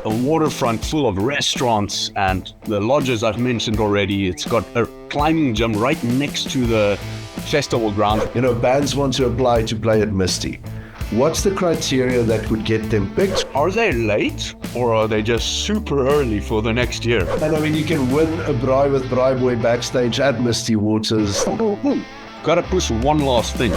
a waterfront full of restaurants and the lodges I've mentioned already. It's got a climbing gym right next to the festival ground. Bands want to apply to play at Misty. What's the criteria that would get them picked? Are they late or are they just super early for the next year? And you can win a braai with Braai Boy backstage at Misty Waters. Gotta push one last thing.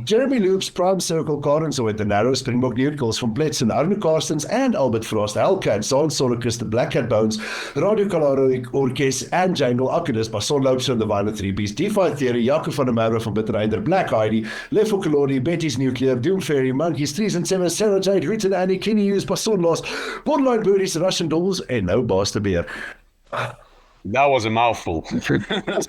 Jeremy Loops, Prime Circle, Cardensoid, The Narrow, Springbok Newcals, Van Pletsen, Arne Karstens and Albert Frost, Hellcat, Zaan Sonnekes, The Black Cat Bones, Radio Kalaro Orkes and Jangle Akkedis, Bason Loopser and The Violent Three Beasts, DeFi Theory, Jacob van der Merwe van Bitterinder, Black Heidi, Lefo Kalori, Betty's Nuclear, Doom Fairy, Monkeys, 3 and 7, Sarah Jade, Rita and Annie, Kenny Hughes, Bason Lost, Borderline Birdies, Russian Dolls, and No Baas de Beer. That was a mouthful.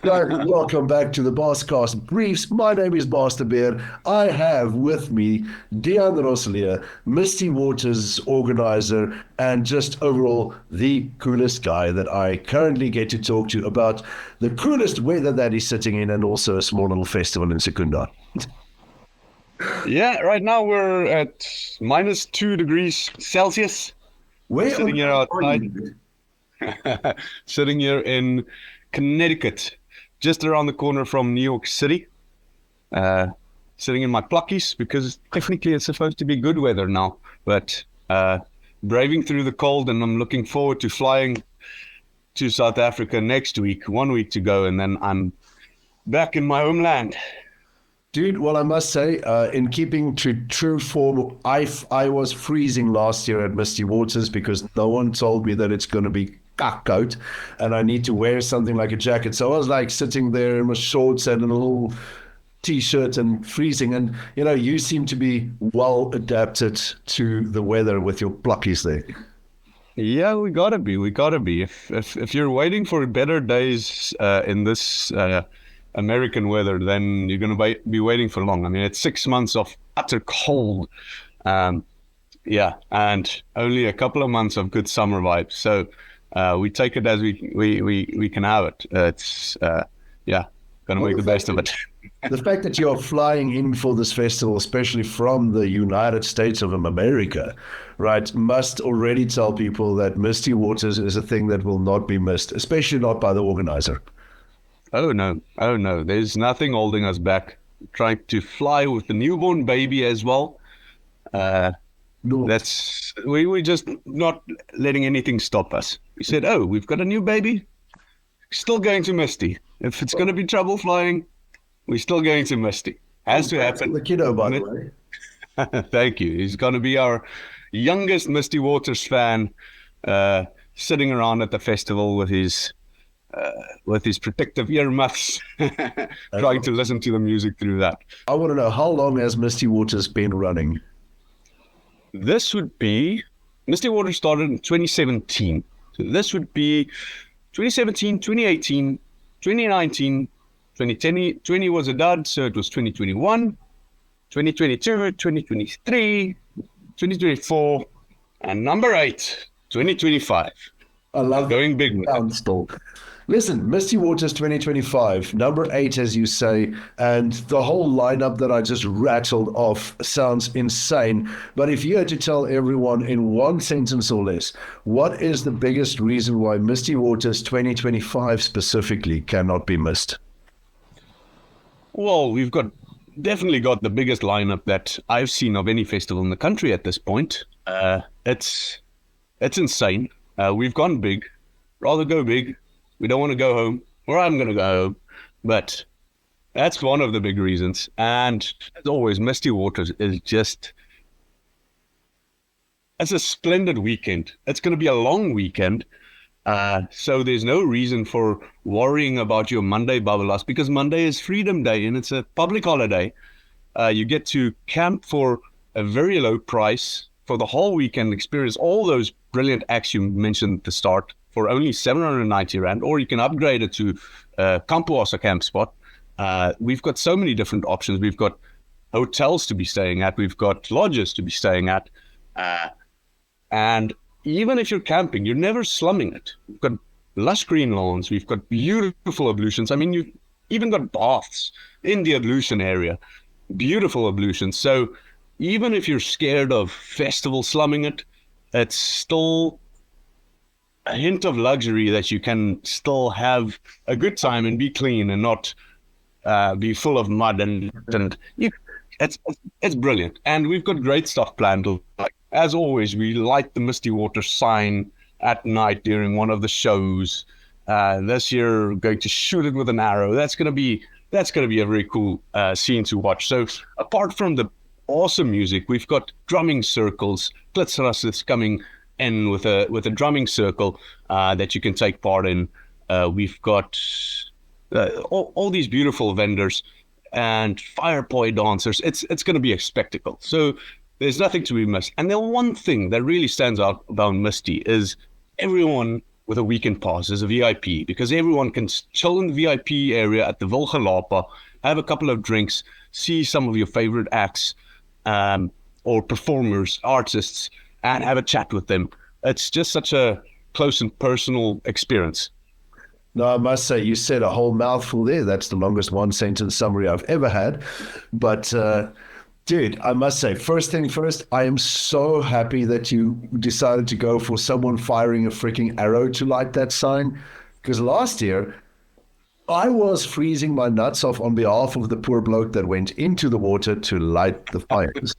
Welcome back to the Baascast Briefs. My name is Baas de Beer. I have with me Dian Rosslee, Misty Waters Organiser, and just overall the coolest guy that I currently get to talk to about the coolest weather that he's sitting in and also a small little festival in Secunda. Yeah, right now we're at -2 degrees Celsius. Where sitting here outside. Sitting here in Connecticut, just around the corner from New York City. Sitting in my pluckies because technically it's supposed to be good weather now, but braving through the cold, and I'm looking forward to flying to South Africa next week, 1 week to go, and then I'm back in my homeland. Dude, well, I must say, in keeping to true form, I was freezing last year at Misty Waters because no one told me that it's going to be coat and I need to wear something like a jacket. So I was like sitting there in my shorts and a little t-shirt and freezing. And, you seem to be well adapted to the weather with your pluckies there. Yeah, we gotta be. If you're waiting for better days in this American weather, then you're going to be waiting for long. I mean, it's 6 months of utter cold. And only a couple of months of good summer vibes. So we take it as we can have it. It's, going to make the best of it. The fact that you're flying in for this festival, especially from the United States of America, right, must already tell people that Misty Waters is a thing that will not be missed, especially not by the organizer. Oh no, there's nothing holding us back. Trying to fly with the newborn baby as well. We're just not letting anything stop us. We said, we've got a new baby, still going to Misty. If it's going to be trouble flying, we're still going to Misty. Has to happen. The kiddo, by the way. Thank you. He's going to be our youngest Misty Waters fan, sitting around at the festival with his protective earmuffs, trying to listen to the music through that. I want to know, how long has Misty Waters been running? Misty Waters started in 2017. So this would be 2017, 2018, 2019, 2020 was a dud, so it was 2021, 2022, 2023, 2024, and number 8, 2025. I love going big. Listen, Misty Waters 2025, number 8, as you say, and the whole lineup that I just rattled off sounds insane. But if you had to tell everyone in one sentence or less, what is the biggest reason why Misty Waters 2025 specifically cannot be missed? Well, we've definitely got the biggest lineup that I've seen of any festival in the country at this point. It's insane. We've gone big, rather go big. We don't want to go home, or I'm going to go home, but that's one of the big reasons. And as always, Misty Waters is it's a splendid weekend. It's going to be a long weekend, so there's no reason for worrying about your Monday bubbelas, because Monday is Freedom Day and it's a public holiday. You get to camp for a very low price for the whole weekend, experience all those brilliant acts you mentioned at the start, for only 790 Rand, or you can upgrade it to Kampuasa camp spot. We've got so many different options. We've got hotels to be staying at. We've got lodges to be staying at. And even if you're camping, you're never slumming it. We've got lush green lawns. We've got beautiful ablutions. I mean, even got baths in the ablution area. Beautiful ablution. So even if you're scared of festival slumming it, it's still a hint of luxury that you can still have a good time and be clean and not be full of mud it's brilliant. And we've got great stuff planned. Like, as always, we light the Misty Waters sign at night during one of the shows. This year, we're going to shoot it with an arrow. That's going to be a very cool scene to watch. So apart from the awesome music, we've got drumming circles. Klitzras is coming in with a drumming circle that you can take part in. We've got all these beautiful vendors and fire poi dancers. It's going to be a spectacle. So there's nothing to be missed. And the one thing that really stands out about Misty is everyone with a weekend pass is a VIP, because everyone can chill in the VIP area at the Wilgelapa, have a couple of drinks, see some of your favorite acts or performers, artists, and have a chat with them. It's just such a close and personal experience. No, I must say, you said a whole mouthful there. That's the longest one-sentence summary I've ever had. But, dude, I must say, first thing first, I am so happy that you decided to go for someone firing a freaking arrow to light that sign. Because last year, I was freezing my nuts off on behalf of the poor bloke that went into the water to light the fires.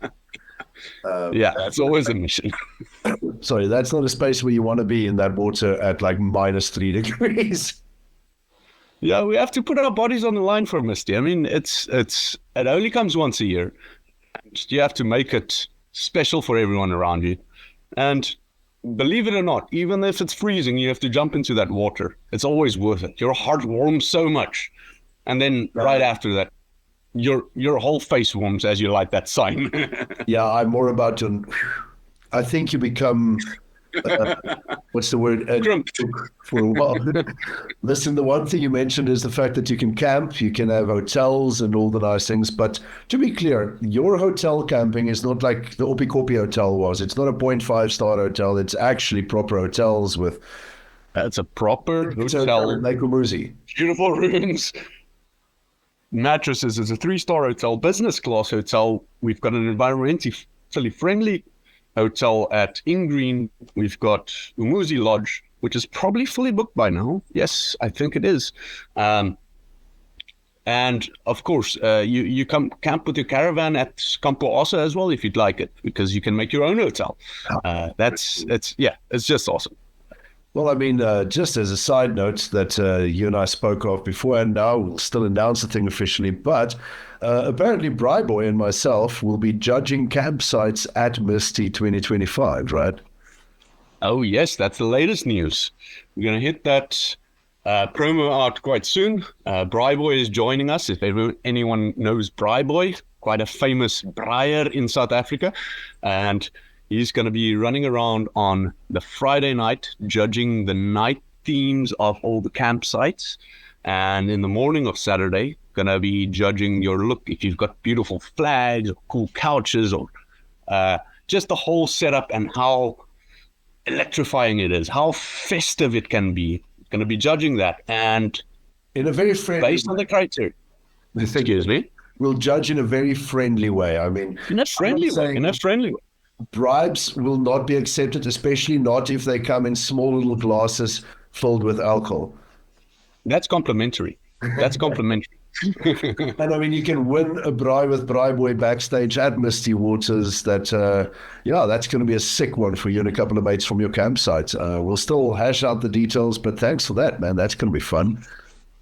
Yeah, that's always a mission. Sorry, that's not a space where you want to be, in that water at like -3 degrees. Yeah, we have to put our bodies on the line for Misty. I mean, it only comes once a year. You have to make it special for everyone around you. And believe it or not, even if it's freezing, you have to jump into that water. It's always worth it. Your heart warms so much. And then right after that, your whole face warms as you light that sign. Yeah, I'm more about to... I think you become... what's the word? For a while. Listen, the one thing you mentioned is the fact that you can camp, you can have hotels and all the nice things. But to be clear, your hotel camping is not like the Opikopi Hotel was. It's not a 0.5-star hotel. It's actually proper hotels with... It's a proper hotel. In Lake Umuzi. Beautiful rooms. Mattresses. It's a 3-star hotel, business class hotel. We've got an environmentally friendly hotel at Ingreen. We've got Umuzi Lodge, which is probably fully booked by now. Yes, I think it is. And of course, you come camp with your caravan at Campo Ossa as well if you'd like it, because you can make your own hotel. It's just awesome. Well, I mean, just as a side note that you and I spoke of before, and now we'll still announce the thing officially, but apparently Bryboy and myself will be judging campsites at Misty 2025, right? Oh, yes, that's the latest news. We're going to hit that promo out quite soon. Bryboy is joining us. If anyone knows Bryboy, quite a famous braaier in South Africa, and he's going to be running around on the Friday night, judging the night themes of all the campsites. And in the morning of Saturday, going to be judging your look. If you've got beautiful flags or cool couches or just the whole setup and how electrifying it is, how festive it can be. Going to be judging that. And in a very friendly based on the criteria. Excuse me? We'll judge in a very friendly way. I mean, in a friendly way. Bribes will not be accepted, especially not if they come in small little glasses filled with alcohol. That's complimentary. And I mean, you can win a braai with Bryboy backstage at Misty Waters. That's going to be a sick one for you and a couple of mates from your campsite. We'll still hash out the details, but thanks for that, man. That's going to be fun.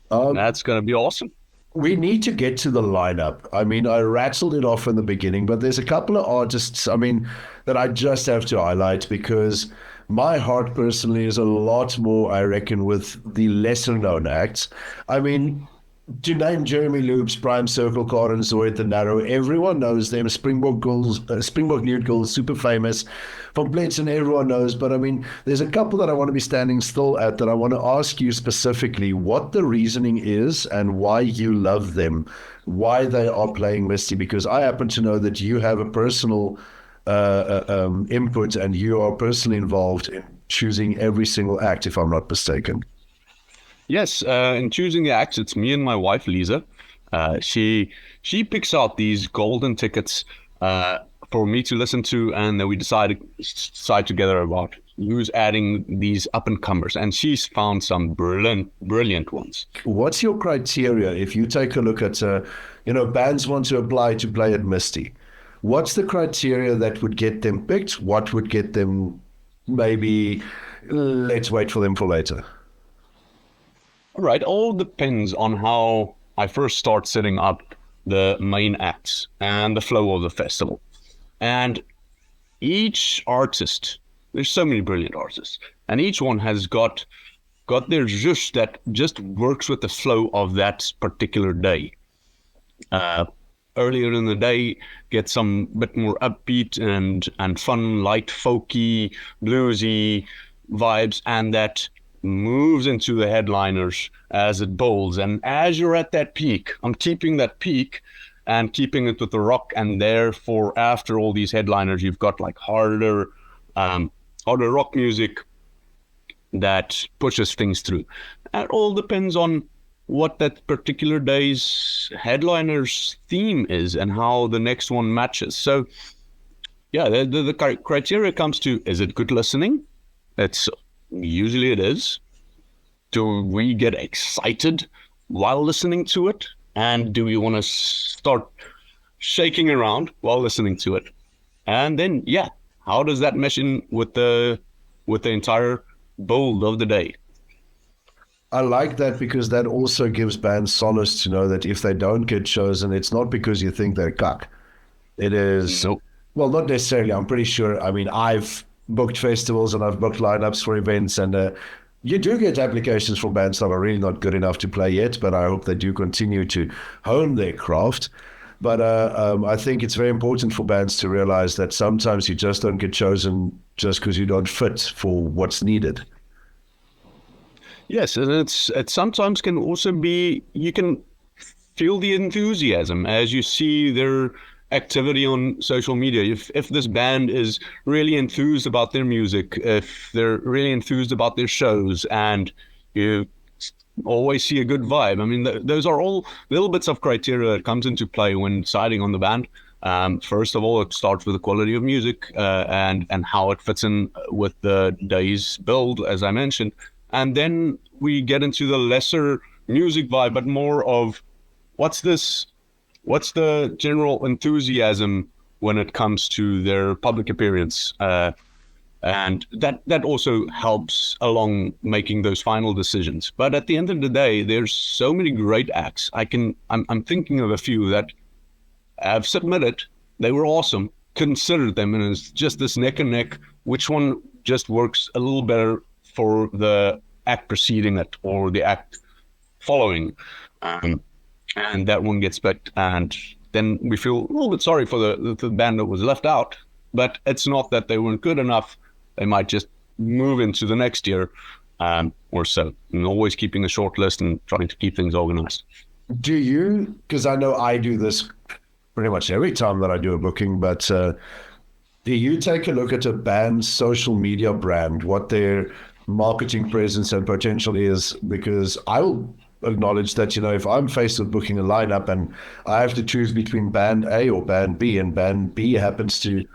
That's going to be awesome. We need to get to the lineup. I mean, I rattled it off in the beginning, but there's a couple of artists, I mean, that I just have to highlight because my heart personally is a lot more, I reckon, with the lesser known acts. I mean, to name Jeremy Loops, Prime Circle, Karen Zoid, The Narrow, everyone knows them. Springbok Nude Girls, super famous. From Blitzen, everyone knows. But I mean, there's a couple that I want to be standing still at that I want to ask you specifically what the reasoning is and why you love them, why they are playing Misty. Because I happen to know that you have a personal input and you are personally involved in choosing every single act, if I'm not mistaken. Yes, in choosing the acts, it's me and my wife Lisa. She picks out these golden tickets for me to listen to, and then we decide together about who's adding these up and comers. And she's found some brilliant ones. What's your criteria if you take a look at, bands want to apply to play at Misty? What's the criteria that would get them picked? What would get them maybe, let's wait for them for later? All right, all depends on how I first start setting up the main acts and the flow of the festival. And each artist, there's so many brilliant artists, and each one has got their zhuzh that just works with the flow of that particular day. Earlier in the day, get some bit more upbeat and fun, light, folky, bluesy vibes, and that moves into the headliners as it bowls. And as you're at that peak, I'm keeping that peak and keeping it with the rock. And therefore, after all these headliners, you've got like harder rock music that pushes things through. It all depends on what that particular day's headliner's theme is and how the next one matches. So, yeah, the criteria comes to, is it good listening? Usually it is. Do we get excited while listening to it? And do we want to start shaking around while listening to it? And then, yeah, how does that mesh in with the entire bowl of the day? I like that because that also gives bands solace to know that if they don't get chosen, it's not because you think they're cuck. It is, Nope. well, not necessarily. I'm pretty sure. I mean, I've booked festivals and I've booked lineups for events, and you do get applications from bands that are really not good enough to play yet, but I hope they do continue to hone their craft. But I think it's very important for bands to realize that sometimes you just don't get chosen just because you don't fit for what's needed. Yes, and it sometimes can also be, you can feel the enthusiasm as you see their activity on social media. If this band is really enthused about their music, if they're really enthused about their shows, and you always see a good vibe. I mean, those are all little bits of criteria that comes into play when deciding on the band. First of all, it starts with the quality of music and how it fits in with the day's build, as I mentioned. And then we get into the lesser music vibe, but more of what's the general enthusiasm when it comes to their public appearance. And that also helps along making those final decisions. But at the end of the day, there's so many great acts. I'm thinking of a few that I've submitted. They were awesome. Considered them, and it's just this neck and neck. Which one just works a little better for the act preceding it or the act following? And that one gets picked, and then we feel a little bit sorry for the band that was left out. But it's not that they weren't good enough. They might just move into the next year or so. And always keeping a short list and trying to keep things organized. Do you, because I know I do this pretty much every time that I do a booking, but do you take a look at a band's social media brand, what their marketing presence and potential is? Because I will acknowledge that, if I'm faced with booking a lineup and I have to choose between band A or band B, and band B happens to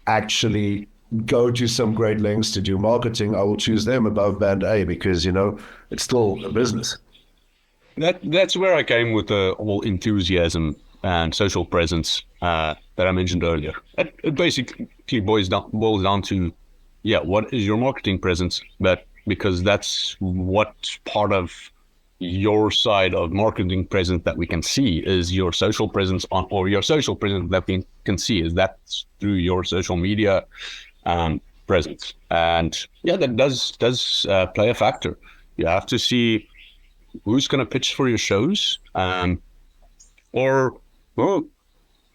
actually go to some great lengths to do marketing, I will choose them above band A because, it's still a business. That's where I came with the whole enthusiasm and social presence that I mentioned earlier. It basically boils down to, what is your marketing presence? But because that's what part of your side of marketing presence that we can see is your social presence or your social presence that we can see is that through your social media presence. And that does play a factor. You have to see who's going to pitch for your shows, or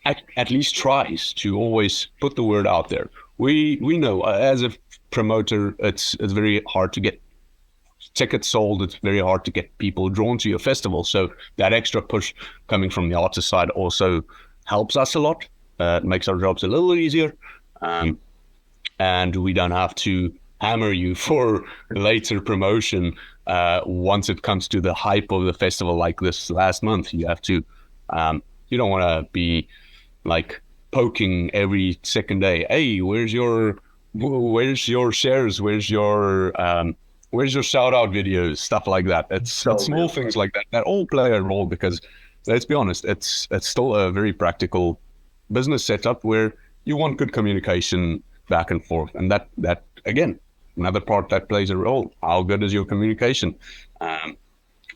at least tries to always put the word out there. We know as a promoter, it's very hard to get tickets sold. It's very hard to get people drawn to your festival. So that extra push coming from the artist side also helps us a lot. It makes our jobs a little easier. And we don't have to hammer you for later promotion once it comes to the hype of the festival, like this last month, you have to, you don't want to be like poking every second day. Hey, where's your shares? Where's your shout out videos? Stuff like that. It's small things like that all play a role, because let's be honest, it's still a very practical business setup where you want good communication back and forth, and that again, another part that plays a role. How good is your communication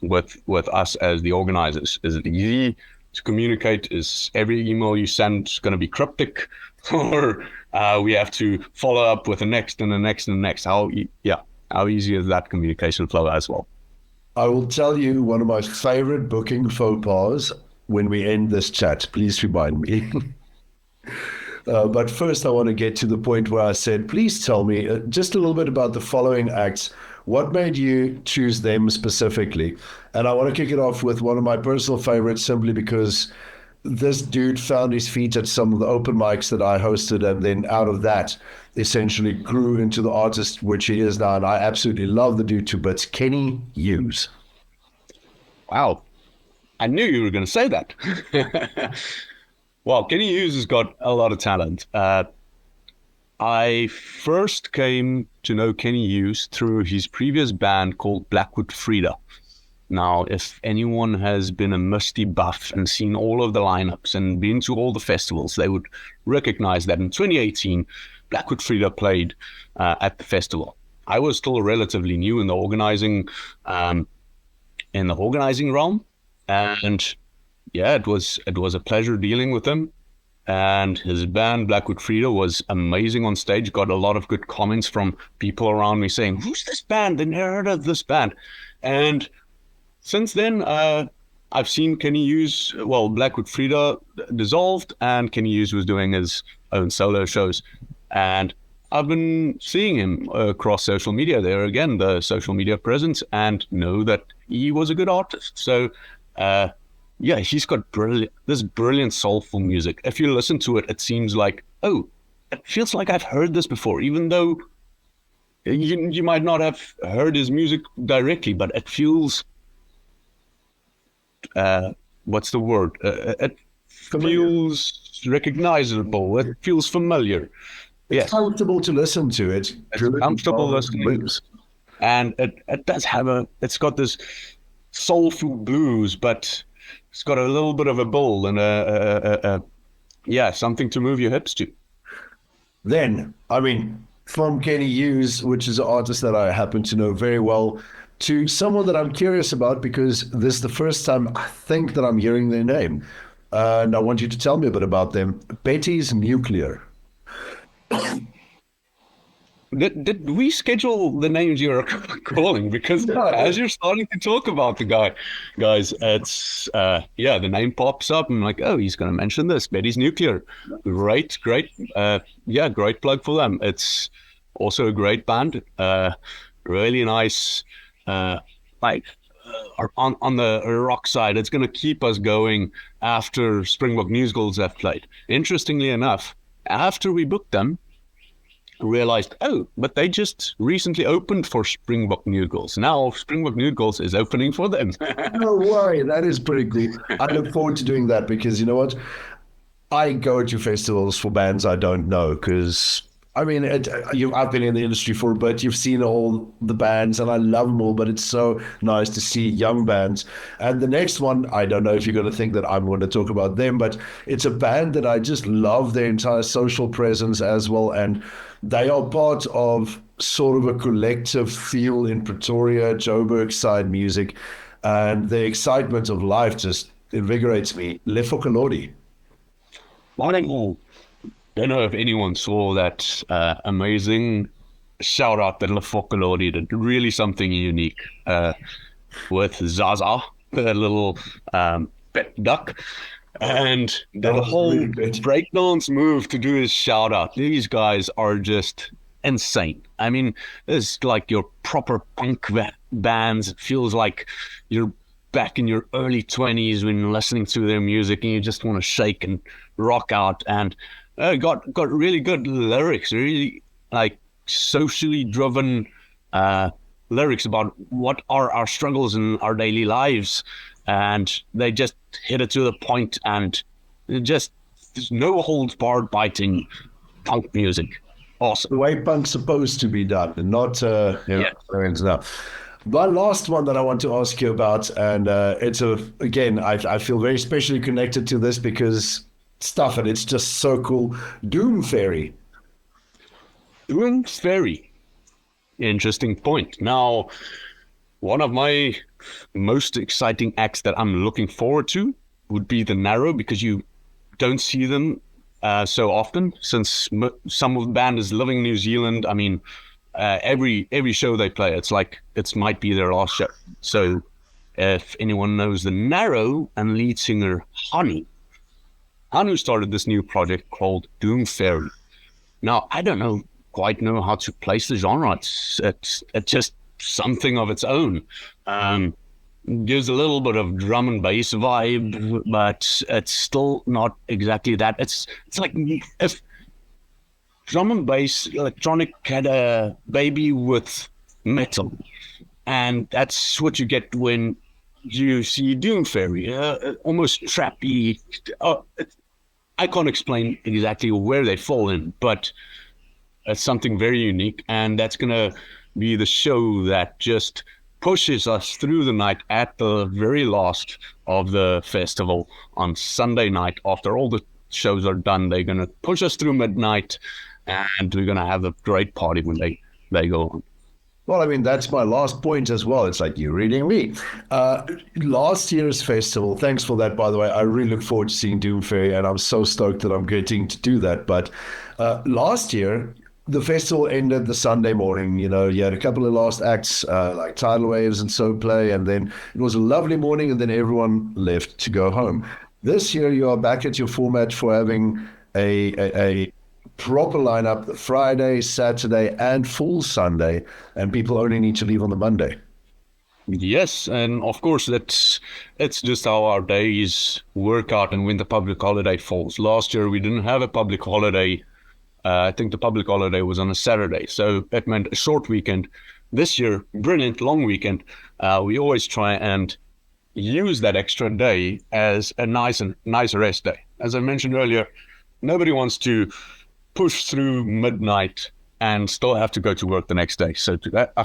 with us as the organizers? Is it easy to communicate? Is every email you send going to be cryptic, or we have to follow up with the next and the next and the next? How easy is that communication flow as well? I will tell you one of my favorite booking faux pas when we end this chat. Please remind me. But first, I want to get to the point where I said, please tell me just a little bit about the following acts. What made you choose them specifically? And I want to kick it off with one of my personal favorites, simply because this dude found his feet at some of the open mics that I hosted, and then out of that, essentially grew into the artist which he is now. And I absolutely love the dude to bits. Kenny Hughes. Wow. I knew you were going to say that. Well, Kenny Hughes has got a lot of talent. I first came to know Kenny Hughes through his previous band called Blackwood Frida. Now, if anyone has been a Misty buff and seen all of the lineups and been to all the festivals, they would recognize that in 2018, Blackwood Frida played at the festival. I was still relatively new in the organizing realm, and yeah, it was a pleasure dealing with him. And his band, Blackwood Frida, was amazing on stage. Got a lot of good comments from people around me saying, "Who's this band? They never heard of this band." And since then, I've seen Kenny Hughes. Well, Blackwood Frida dissolved, and Kenny Hughes was doing his own solo shows. And I've been seeing him across social media. There again, the social media presence, and know that he was a good artist. So, yeah, he's got brilliant soulful music. If you listen to it, it seems like, oh, it feels like I've heard this before, even though you might not have heard his music directly, but it feels, what's the word? It feels recognizable. It feels familiar. It's comfortable to listen to. It's comfortable listening. And it does have it's got this soulful blues, but it's got a little bit of a bull and something to move your hips to. Then, I mean, from Kenny Hughes, which is an artist that I happen to know very well, to someone that I'm curious about, because this is the first time I think that I'm hearing their name. And I want you to tell me a bit about them. Betty's Nuclear. Did we schedule the names you're calling? Because as you're starting to talk about the guys, it's the name pops up. I'm like, oh, he's going to mention this. Betty's Nuclear, great, great plug for them. It's also a great band, really nice. On the rock side, it's going to keep us going after Springbok Musicals have played. Interestingly enough, after we booked them, realized, oh, but they just recently opened for Springbok Musicals. Now Springbok Musicals is opening for them. No way, that is pretty cool. I look forward to doing that, because you know what? I go to festivals for bands I don't know, because I mean, I've been in the industry for a bit. You've seen all the bands, and I love them all, but it's so nice to see young bands. And the next one, I don't know if you're going to think that I'm going to talk about them, but it's a band that I just love their entire social presence as well. And they are part of sort of a collective feel in Pretoria, Joburg side music. And the excitement of life just invigorates me. Le Focolodi. Morning. Don't know if anyone saw that amazing shout out that Le Focolodi did. Really something unique with Zaza, the little pet duck, and that whole really breakdance move to do his shout out. These guys are just insane. I mean, it's like your proper punk bands. It feels like you're back in your early 20s when listening to their music and you just want to shake and rock out. And got really good lyrics, really like socially driven lyrics about what are our struggles in our daily lives, and they just hit it to the point, and just there's no holds barred biting punk music. Awesome. The way punk's supposed to be done, and not Yeah. now. My last one that I want to ask you about, and again, I feel very specially connected to this because stuff, and it's just so cool. Doom Fairy. Doom's very interesting point. Now, one of my most exciting acts that I'm looking forward to would be the Narrow, because you don't see them so often, since some of the band is living in New Zealand. I mean, every show they play, it's like it might be their last show. So if anyone knows the Narrow and lead singer Hanu started this new project called Doom Fairy. Now, I don't quite know how to place the genre. It's just something of its own. Gives a little bit of drum and bass vibe, but it's still not exactly that. It's like if drum and bass electronic had a baby with metal, and that's what you get when you see Doom Fairy. Almost trappy. I can't explain exactly where they fall in, but it's something very unique, and that's gonna be the show that just pushes us through the night at the very last of the festival on Sunday night. After all the shows are done, they're going to push us through midnight, and we're going to have a great party when they go on. Well, I mean, that's my last point as well. It's like you reading me. Last year's festival, thanks for that, by the way. I really look forward to seeing Doom Fairy, and I'm so stoked that I'm getting to do that. But last year, the festival ended the Sunday morning. You had a couple of last acts like Tidal Waves and So Play, and then it was a lovely morning, and then everyone left to go home. This year, you are back at your format for having a proper lineup, the Friday, Saturday, and full Sunday, and people only need to leave on the Monday. Yes, and of course it's just how our days work out and when the public holiday falls. Last year we didn't have a public holiday. I think the public holiday was on a Saturday, so it meant a short weekend. This year, brilliant long weekend. We always try and use that extra day as a nice rest day. As I mentioned earlier, nobody wants to push through midnight and still have to go to work the next day. So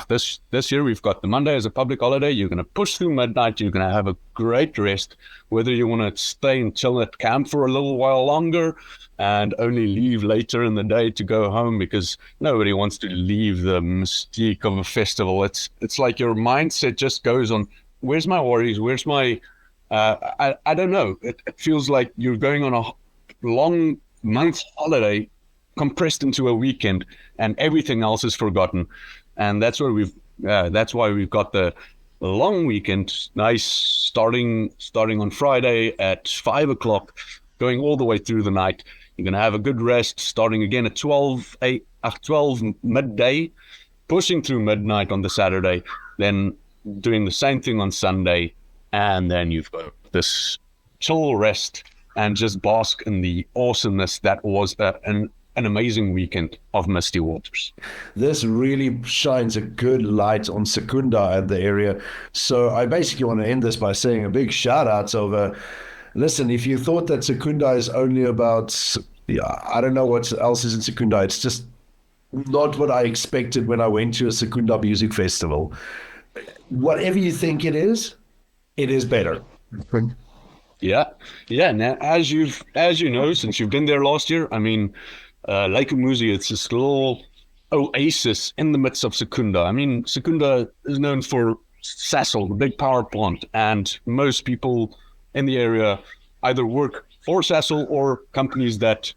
this year we've got the Monday as a public holiday. You're going to push through midnight. You're going to have a great rest, whether you want to stay and chill at camp for a little while longer and only leave later in the day to go home, because nobody wants to leave the mystique of a festival. It's like your mindset just goes on, where's my worries? Where's my, I don't know. It feels like you're going on a long month holiday compressed into a weekend, and everything else is forgotten. And that's why we've got the long weekend, nice starting on Friday at 5 o'clock, going all the way through the night. You're going to have a good rest, starting again at 12 midday, pushing through midnight on the Saturday, then doing the same thing on Sunday, and then you've got this chill rest and just bask in the awesomeness that was an amazing weekend of Misty Waters. This really shines a good light on Secunda and the area. So I basically want to end this by saying a big shout out over, listen, if you thought that Secunda is only about, I don't know what else is in Secunda, it's just not what I expected when I went to a Secunda music festival. Whatever you think it is better. Yeah. Now, as you know, since you've been there last year, I mean, Lake Umuzi, it's this little oasis in the midst of Secunda. I mean, Secunda is known for Sasol, the big power plant, and most people in the area either work for Sasol or companies that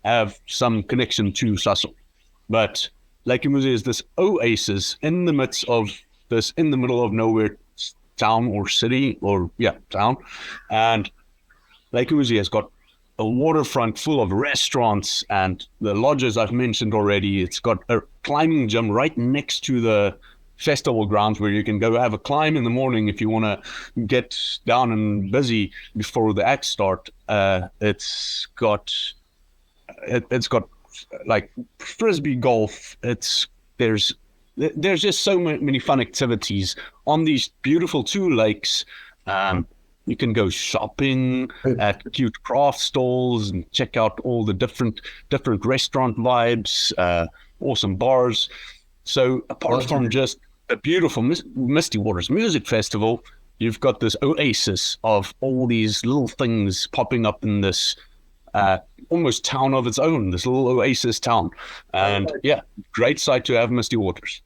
have some connection to Sasol. But Lake Umuzi is this oasis in the midst of this, in the middle of nowhere town or city, town. And Lake Umuzi has got a waterfront full of restaurants and the lodges I've mentioned already. It's got a climbing gym right next to the festival grounds where you can go have a climb in the morning if you want to get down and busy before the acts start. It's got like frisbee golf. There's there's just so many fun activities on these beautiful 2 lakes. You can go shopping at cute craft stalls and check out all the different restaurant vibes, awesome bars. So apart from just the beautiful Misty Waters Music Festival, you've got this oasis of all these little things popping up in this almost town of its own, this little oasis town. And yeah, great sight to have Misty Waters.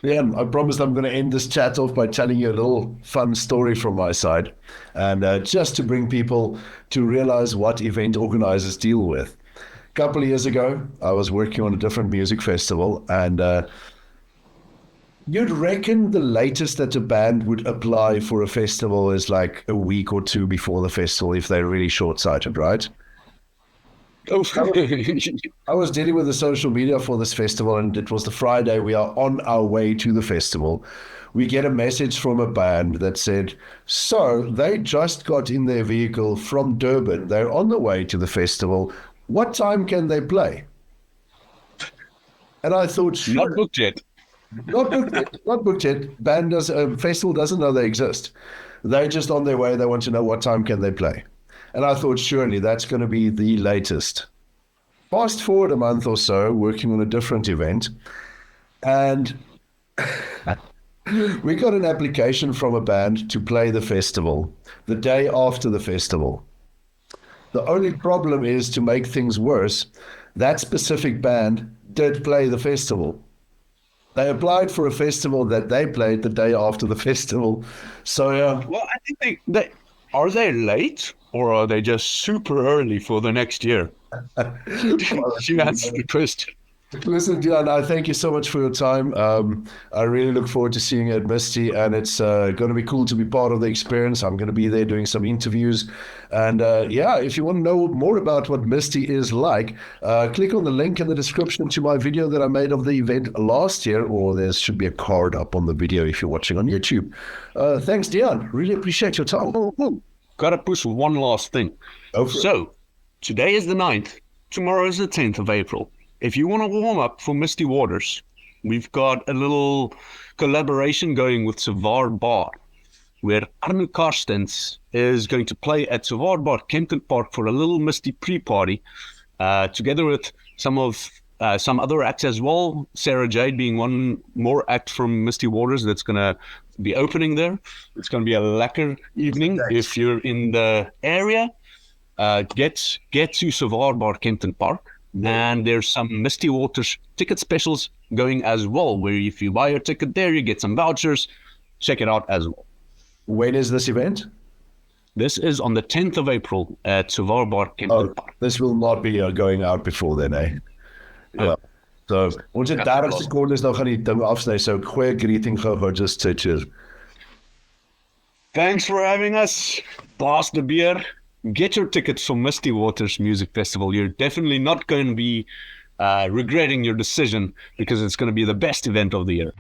Yeah, I promised I'm going to end this chat off by telling you a little fun story from my side. And just to bring people to realize what event organizers deal with. A couple of years ago, I was working on a different music festival, and you'd reckon the latest that a band would apply for a festival is like a week or 2 before the festival if they're really short-sighted, right? Oh, I was dealing with the social media for this festival, and it was the Friday. We are on our way to the festival. We get a message from a band that said, so they just got in their vehicle from Durban. They're on the way to the festival. What time can they play? And I thought, sure. Not booked yet. Not booked yet. Festival doesn't know they exist. They're just on their way. They want to know what time can they play. And I thought, surely that's going to be the latest. Fast forward a month or so, working on a different event, and we got an application from a band to play the festival the day after the festival. The only problem is, to make things worse, that specific band did play the festival. They applied for a festival that they played the day after the festival. So, well, I think they are they late, or are they just super early for the next year? You answered the question. Listen, Dian, I thank you so much for your time. I really look forward to seeing you at Misty, and it's going to be cool to be part of the experience. I'm going to be there doing some interviews. And yeah, if you want to know more about what Misty is like, click on the link in the description to my video that I made of the event last year, or there should be a card up on the video if you're watching on YouTube. Thanks, Dian. Really appreciate your time. Gotta push one last thing. So, today is the 9th. Tomorrow is the 10th of April. If you want to warm up for Misty Waters, we've got a little collaboration going with Stalk Baas, where Arno Karstens is going to play at Stalk Baas Kempton Park for a little Misty pre-party, together with some other acts as well. Sarah Jade being one more act from Misty Waters that's going to be opening there. It's going to be a lekker evening. If you're in the area, get to Stalk Baas Kempton Park. And there's some Misty Waters ticket specials going as well, where if you buy your ticket there, you get some vouchers. Check it out as well. When is this event? This is on the 10th of April at Stalk Baas Kempton Park. This will not be going out before then, eh? Ja. So, ons het 30 sekondes nou gaan die ding afsny, so goeie greeting gou just to cheers. Thanks for having us, Baas de Beer. Get your tickets for Misty Waters Music Festival. You're definitely not going to be regretting your decision, because it's going to be the best event of the year.